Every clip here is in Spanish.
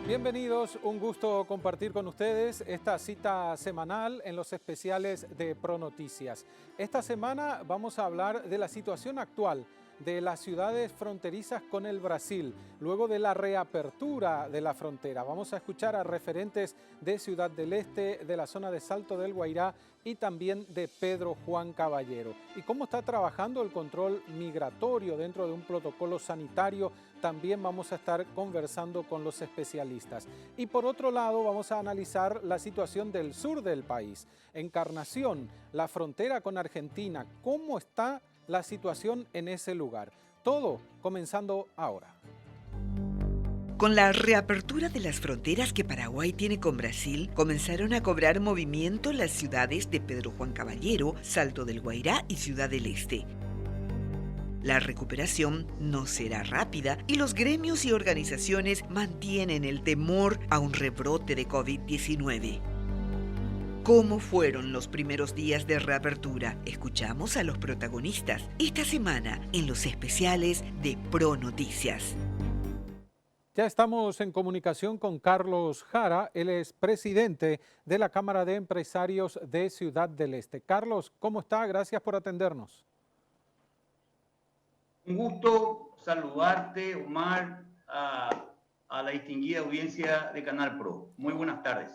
Bienvenidos, un gusto compartir con ustedes esta cita semanal en los especiales de ProNoticias. Esta semana vamos a hablar de la situación actual de las ciudades fronterizas con el Brasil, luego de la reapertura de la frontera. Vamos a escuchar a referentes de Ciudad del Este, de la zona de Salto del Guairá y también de Pedro Juan Caballero. Y cómo está trabajando el control migratorio dentro de un protocolo sanitario. También vamos a estar conversando con los especialistas. Y por otro lado, vamos a analizar la situación del sur del país. Encarnación, la frontera con Argentina, ¿cómo está la situación en ese lugar? Todo comenzando ahora. Con la reapertura de las fronteras que Paraguay tiene con Brasil, comenzaron a cobrar movimiento las ciudades de Pedro Juan Caballero, Salto del Guairá y Ciudad del Este. La recuperación no será rápida y los gremios y organizaciones mantienen el temor a un rebrote de COVID-19. ¿Cómo fueron los primeros días de reapertura? Escuchamos a los protagonistas esta semana en los especiales de ProNoticias. Ya estamos en comunicación con Carlos Jara, él es presidente de la Cámara de Empresarios de Ciudad del Este. Carlos, ¿cómo está? Gracias por atendernos. Un gusto saludarte, Omar, a la distinguida audiencia de Canal Pro. Muy buenas tardes.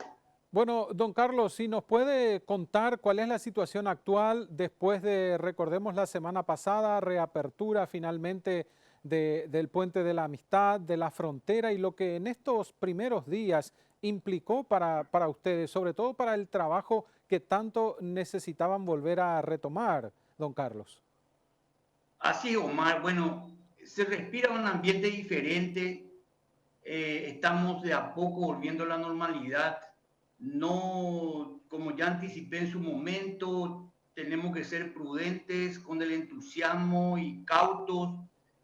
Bueno, don Carlos, si nos puede contar cuál es la situación actual después de, recordemos la semana pasada, reapertura finalmente del Puente de la Amistad, de la frontera y lo que en estos primeros días implicó para ustedes, sobre todo para el trabajo que tanto necesitaban volver a retomar, don Carlos. Así, Omar, bueno, se respira un ambiente diferente, estamos de a poco volviendo a la normalidad. No, como ya anticipé en su momento, tenemos que ser prudentes con el entusiasmo y cautos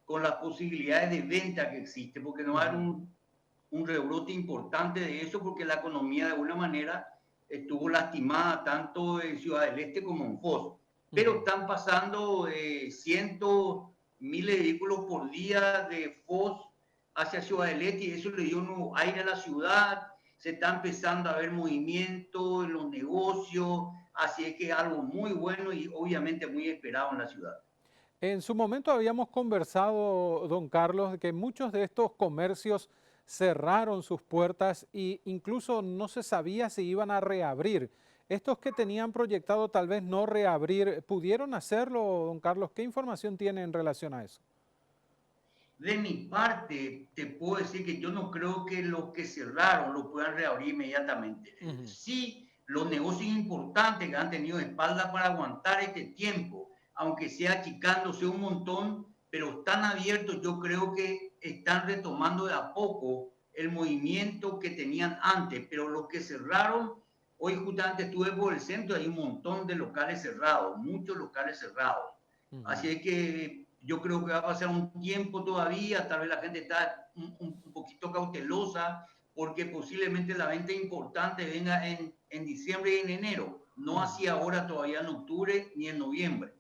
con las posibilidades de venta que existe, porque no va a haber un rebrote importante de eso, porque la economía de alguna manera estuvo lastimada tanto en Ciudad del Este como en Foz. Pero están pasando cientos, miles de vehículos por día de Foz hacia Ciudad del Este y eso le dio un aire a la ciudad. Se está empezando a ver movimiento en los negocios, así es que es algo muy bueno y obviamente muy esperado en la ciudad. En su momento habíamos conversado, don Carlos, de que muchos de estos comercios cerraron sus puertas e incluso no se sabía si iban a reabrir. Estos que tenían proyectado tal vez no reabrir, ¿pudieron hacerlo, don Carlos? ¿Qué información tiene en relación a eso? De mi parte, te puedo decir que yo no creo que los que cerraron lo puedan reabrir inmediatamente. Sí, los negocios importantes que han tenido espalda para aguantar este tiempo, aunque sea achicándose un montón, pero están abiertos, yo creo que están retomando de a poco el movimiento que tenían antes, pero los que cerraron, hoy justamente estuve por el centro, hay un montón de locales cerrados, muchos locales cerrados. Así es que yo creo que va a pasar un tiempo todavía, tal vez la gente está un poquito cautelosa, porque posiblemente la venta importante venga en diciembre y en enero, no así ahora todavía en octubre ni en noviembre.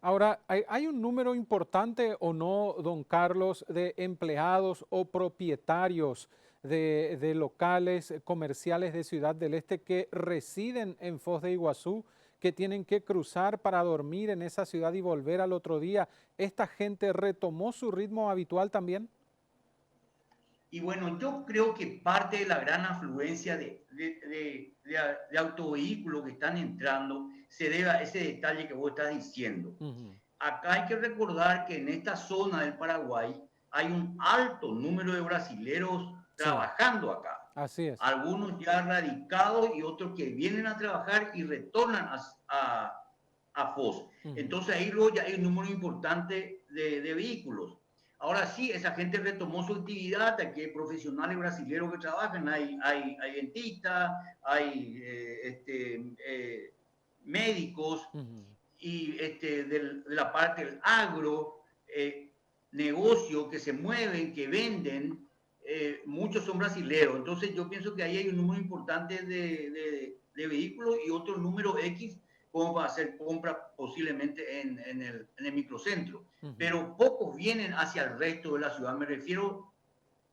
Ahora, ¿hay un número importante o no, don Carlos, de empleados o propietarios de locales comerciales de Ciudad del Este que residen en Foz de Iguazú, que tienen que cruzar para dormir en esa ciudad y volver al otro día? ¿Esta gente retomó su ritmo habitual también? Y bueno, yo creo que parte de la gran afluencia de autovehículos que están entrando se debe a ese detalle que vos estás diciendo. Acá hay que recordar que en esta zona del Paraguay hay un alto número de brasileros Sí, trabajando acá. así es. Algunos ya radicados y otros que vienen a trabajar y retornan a Foz. Entonces ahí luego ya hay un número importante de vehículos. Ahora sí, esa gente retomó su actividad, aquí hay profesionales brasileños que trabajan, hay dentistas, hay médicos y de la parte del agro, negocios que se mueven, que venden, muchos son brasileños. Entonces yo pienso que ahí hay un número importante de vehículos y otro número X como para hacer compras posiblemente en el microcentro. Pero pocos vienen hacia el resto de la ciudad. Me refiero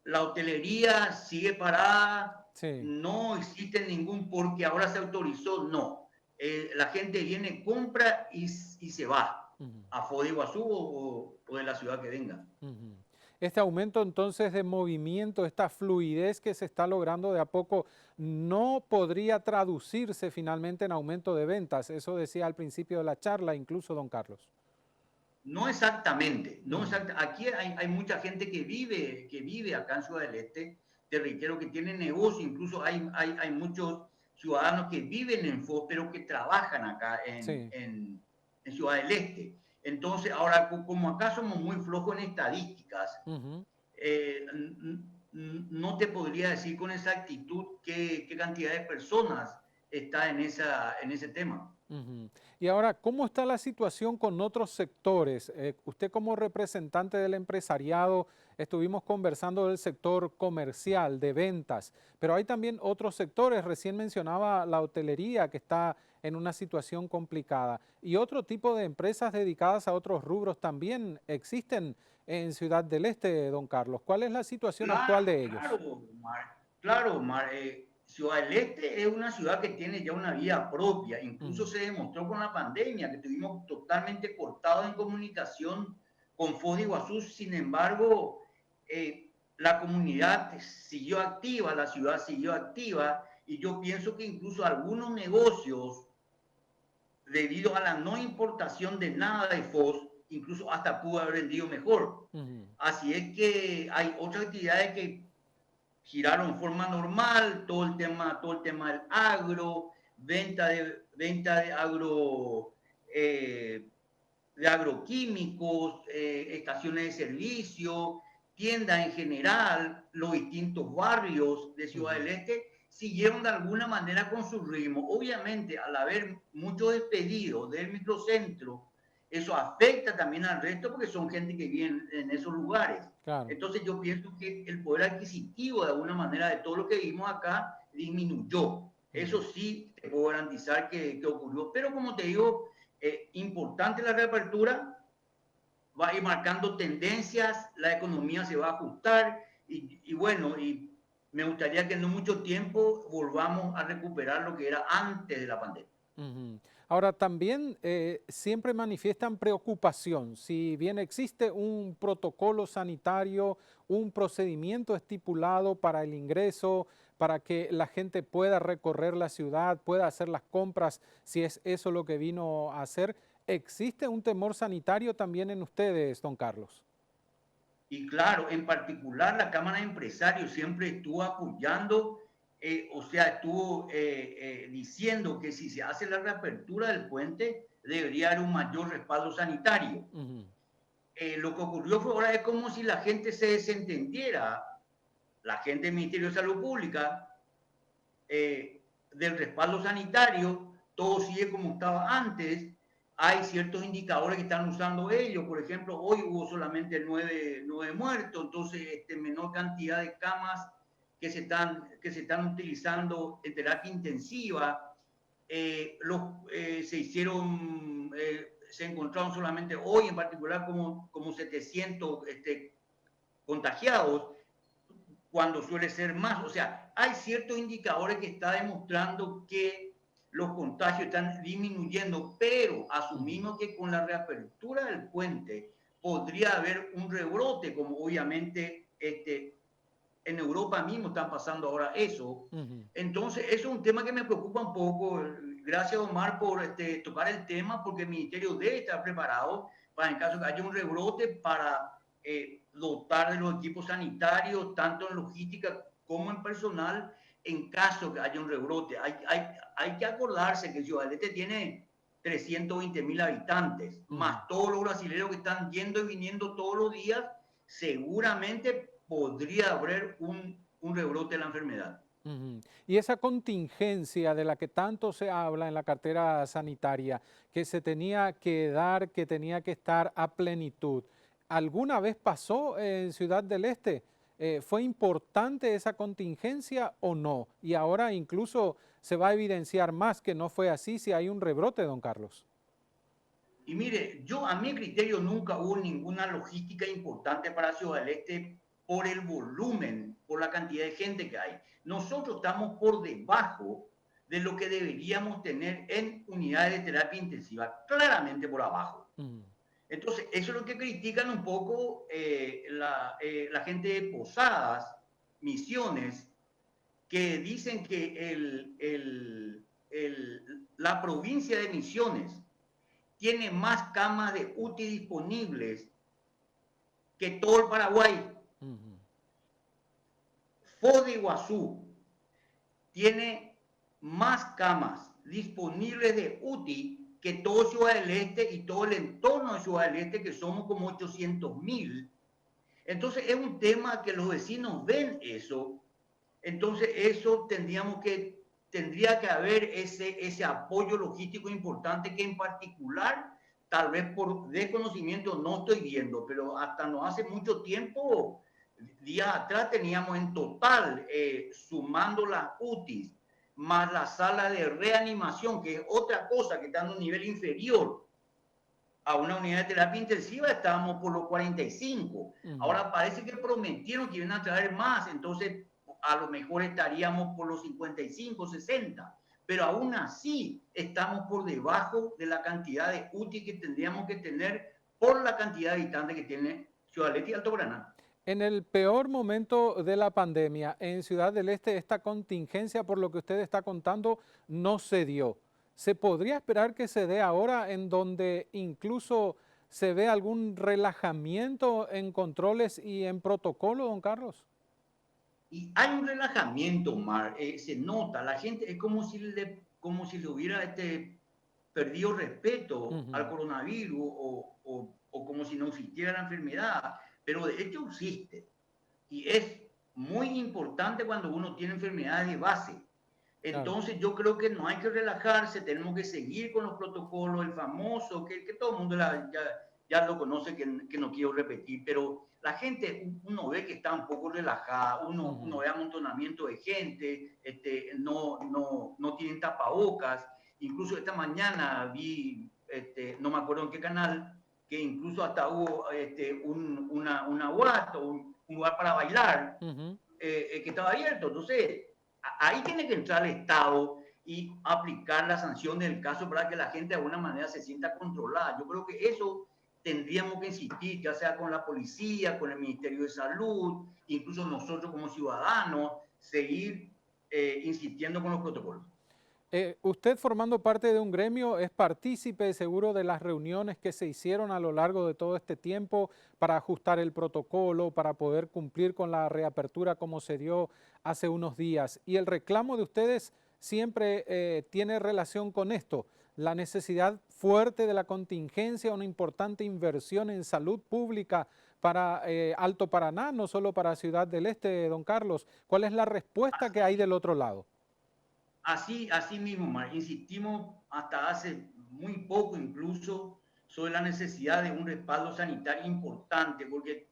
la hotelería sigue parada, Sí. no existe ningún porque ahora se autorizó, no. La gente viene, compra y se va Ujú, a Foz de Iguazú o de la ciudad que venga. ujú. Este aumento entonces de movimiento, esta fluidez que se está logrando de a poco, no podría traducirse finalmente en aumento de ventas. Eso decía al principio de la charla, incluso don Carlos. No exactamente, no Ujú, Aquí hay mucha gente que vive acá en Ciudad del Este, te reitero que tiene negocio, incluso hay muchos ciudadanos que viven en Foz, pero que trabajan acá sí. en Ciudad del Este. Entonces, ahora, como acá somos muy flojos en estadísticas, Ujú. eh, no te podría decir con exactitud qué cantidad de personas está en ese tema. Ujú. Y ahora, ¿cómo está la situación con otros sectores? Usted como representante del empresariado, estuvimos conversando del sector comercial, de ventas, pero hay también otros sectores, recién mencionaba la hotelería que está en una situación complicada y otro tipo de empresas dedicadas a otros rubros también existen en Ciudad del Este, don Carlos. ¿Cuál es la situación actual Claro, de ellos? claro, Mar. Ciudad del Este es una ciudad que tiene ya una vida propia. Incluso Ujú, se demostró con la pandemia que estuvimos totalmente cortados en comunicación con Foz de Iguazú. Sin embargo, la comunidad siguió activa, la ciudad siguió activa y yo pienso que incluso algunos negocios, debido a la no importación de nada de Foz, incluso hasta pudo haber vendido mejor. ujú, Así es que hay otras actividades que giraron en forma normal, todo el tema del agro, venta eh, de agroquímicos, estaciones de servicio, tiendas en general, los distintos barrios de Ciudad ujú. del Este siguieron de alguna manera con su ritmo. Obviamente, al haber muchos despedidos del microcentro, eso afecta también al resto porque son gente que vive en esos lugares. Claro. Entonces yo pienso que el poder adquisitivo de alguna manera de todo lo que vimos acá disminuyó. Eso Ujú. sí, te puedo garantizar que ocurrió. Pero como te digo, importante la reapertura, va a ir marcando tendencias, la economía se va a ajustar y bueno, y me gustaría que en no mucho tiempo volvamos a recuperar lo que era antes de la pandemia. Ujú. Ahora, también siempre manifiestan preocupación. Si bien existe un protocolo sanitario, un procedimiento estipulado para el ingreso, para que la gente pueda recorrer la ciudad, pueda hacer las compras, si es eso lo que vino a hacer, ¿existe un temor sanitario también en ustedes, don Carlos? Y claro, en particular la Cámara de Empresarios siempre estuvo apoyando, o sea, estuvo diciendo que si se hace la reapertura del puente, debería haber un mayor respaldo sanitario. Ujú, Lo que ocurrió fue ahora es como si la gente se desentendiera, la gente del Ministerio de Salud Pública, del respaldo sanitario, todo sigue como estaba antes. Hay ciertos indicadores que están usando ellos. Por ejemplo, hoy hubo solamente nueve muertos, entonces menor cantidad de camas que se están utilizando en terapia intensiva. Se encontraron solamente hoy en particular como 700 contagiados cuando suele ser más. O sea, hay ciertos indicadores que están demostrando que los contagios están disminuyendo, pero ujú, asumimos que con la reapertura del puente podría haber un rebrote, como obviamente en Europa mismo están pasando ahora eso. ujú. Entonces, eso es un tema que me preocupa un poco. Gracias, Omar, por tocar el tema, porque el ministerio debe estar preparado para, en caso que haya un rebrote, para dotar de los equipos sanitarios, tanto en logística como en personal, en caso que haya un rebrote. Hay que acordarse que Ciudad del Este tiene 320.000 habitantes, Ujú. más todos los brasileños que están yendo y viniendo todos los días, seguramente podría haber un rebrote de la enfermedad. Ujú. Y esa contingencia de la que tanto se habla en la cartera sanitaria, que se tenía que dar, que tenía que estar a plenitud, ¿alguna vez pasó en Ciudad del Este? ¿Fue importante esa contingencia o no? Y ahora incluso se va a evidenciar más que no fue así si hay un rebrote, don Carlos. Y mire, a mi criterio nunca hubo ninguna logística importante para Ciudad del Este por el volumen, por la cantidad de gente que hay. Nosotros estamos por debajo de lo que deberíamos tener en unidades de terapia intensiva, claramente por abajo. Entonces, eso es lo que critican un poco la gente de Posadas, Misiones, que dicen que la provincia de Misiones tiene más camas de UTI disponibles que todo el Paraguay. Foz de Iguazú tiene más camas disponibles de UTI que todo Ciudad del Este y todo el entorno de Ciudad del Este, que somos como 800.000. Entonces es un tema que los vecinos ven eso. Entonces eso tendría que haber ese apoyo logístico importante que en particular, tal vez por desconocimiento no estoy viendo, pero hasta no hace mucho tiempo, días atrás teníamos en total, sumando las UTIs, más la sala de reanimación, que es otra cosa que está en un nivel inferior a una unidad de terapia intensiva, estábamos por los 45. Ahora parece que prometieron que iban a traer más, entonces a lo mejor estaríamos por los 55, 60. Pero aún así estamos por debajo de la cantidad de UTI que tendríamos que tener por la cantidad de habitantes que tiene Ciudad del Este y Alto Paraná. En el peor momento de la pandemia en Ciudad del Este, esta contingencia, por lo que usted está contando, no se dio. ¿Se podría esperar que se dé ahora, en donde incluso se ve algún relajamiento en controles y en protocolo, don Carlos? Y hay un relajamiento, Omar, se nota, la gente es como si le hubiera perdido respeto al coronavirus o como si no existiera la enfermedad, pero de hecho existe. Y es muy importante cuando uno tiene enfermedades de base. Entonces yo creo que no hay que relajarse, tenemos que seguir con los protocolos, el famoso, que todo el mundo ya lo conoce, que no quiero repetir, pero la gente, uno ve que está un poco relajada, uno ve amontonamiento de gente, no tienen tapabocas. Incluso esta mañana vi, no me acuerdo en qué canal, que incluso hasta hubo una UAT o un lugar para bailar que estaba abierto. Entonces, ahí tiene que entrar el Estado y aplicar la sanción del caso para que la gente de alguna manera se sienta controlada. Yo creo que eso tendríamos que insistir, ya sea con la policía, con el Ministerio de Salud, incluso nosotros como ciudadanos, seguir insistiendo con los protocolos. Usted, formando parte de un gremio, es partícipe seguro de las reuniones que se hicieron a lo largo de todo este tiempo para ajustar el protocolo, para poder cumplir con la reapertura como se dio hace unos días. Y el reclamo de ustedes siempre tiene relación con esto, la necesidad fuerte de la contingencia, una importante inversión en salud pública para Alto Paraná, no solo para Ciudad del Este, don Carlos. ¿Cuál es la respuesta que hay del otro lado? Así mismo, Mar, insistimos hasta hace muy poco incluso sobre la necesidad de un respaldo sanitario importante, porque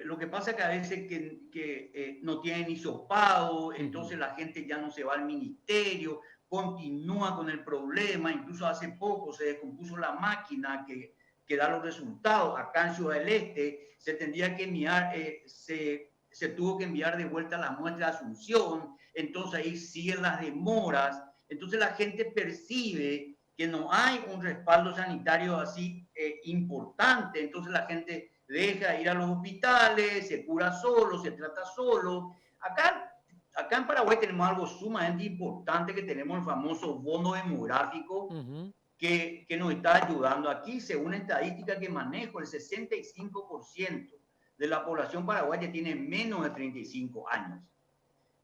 lo que pasa es que a veces que no tienen hisopado, entonces la gente ya no se va al ministerio, continúa con el problema, incluso hace poco se descompuso la máquina que da los resultados. Acá en Ciudad del Este se tendría que enviar, se tuvo que enviar de vuelta la muestra de Asunción, entonces ahí siguen las demoras, entonces la gente percibe que no hay un respaldo sanitario así importante, entonces la gente deja de ir a los hospitales, se cura solo, se trata solo. Acá en Paraguay tenemos algo sumamente importante, que tenemos el famoso bono demográfico, que nos está ayudando. Aquí, según estadística que manejo, el 65% de la población paraguaya tiene menos de 35 años.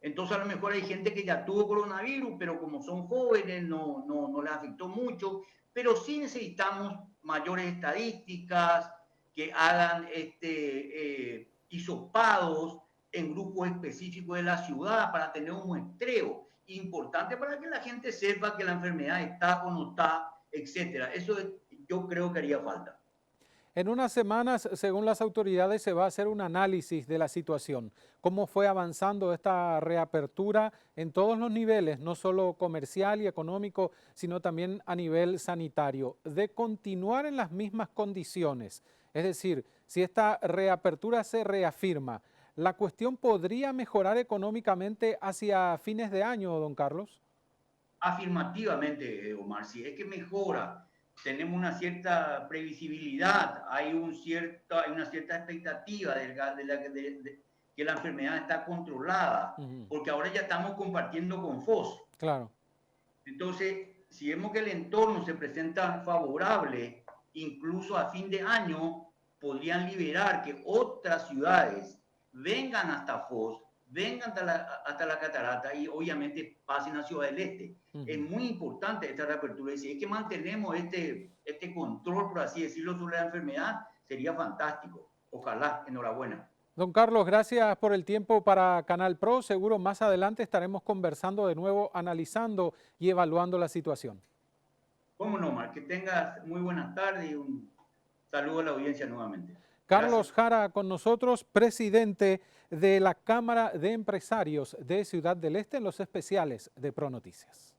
Entonces a lo mejor hay gente que ya tuvo coronavirus, pero como son jóvenes no les afectó mucho, pero sí necesitamos mayores estadísticas, que hagan hisopados en grupos específicos de la ciudad para tener un muestreo importante para que la gente sepa que la enfermedad está o no está, etcétera. Eso yo creo que haría falta. En unas semanas, según las autoridades, se va a hacer un análisis de la situación. ¿Cómo fue avanzando esta reapertura en todos los niveles, no solo comercial y económico, sino también a nivel sanitario? De continuar en las mismas condiciones, es decir, si esta reapertura se reafirma, ¿la cuestión podría mejorar económicamente hacia fines de año, don Carlos? Afirmativamente, Omar, si es que mejora, tenemos una cierta previsibilidad, hay una cierta expectativa que la enfermedad está controlada, porque ahora ya estamos compartiendo con FOS. Claro. Entonces, si vemos que el entorno se presenta favorable, incluso a fin de año, podrían liberar que otras ciudades vengan hasta FOS, vengan hasta la catarata y obviamente pasen a Ciudad del Este. Es muy importante esta reapertura. Y si es que mantenemos este control, por así decirlo, sobre la enfermedad, sería fantástico. Ojalá, enhorabuena. Don Carlos, gracias por el tiempo para Canal Pro. Seguro más adelante estaremos conversando de nuevo, analizando y evaluando la situación. Cómo no, Omar. Que tengas muy buenas tardes y un saludo a la audiencia nuevamente. Carlos Jara con nosotros, presidente de la Cámara de Empresarios de Ciudad del Este en los especiales de ProNoticias.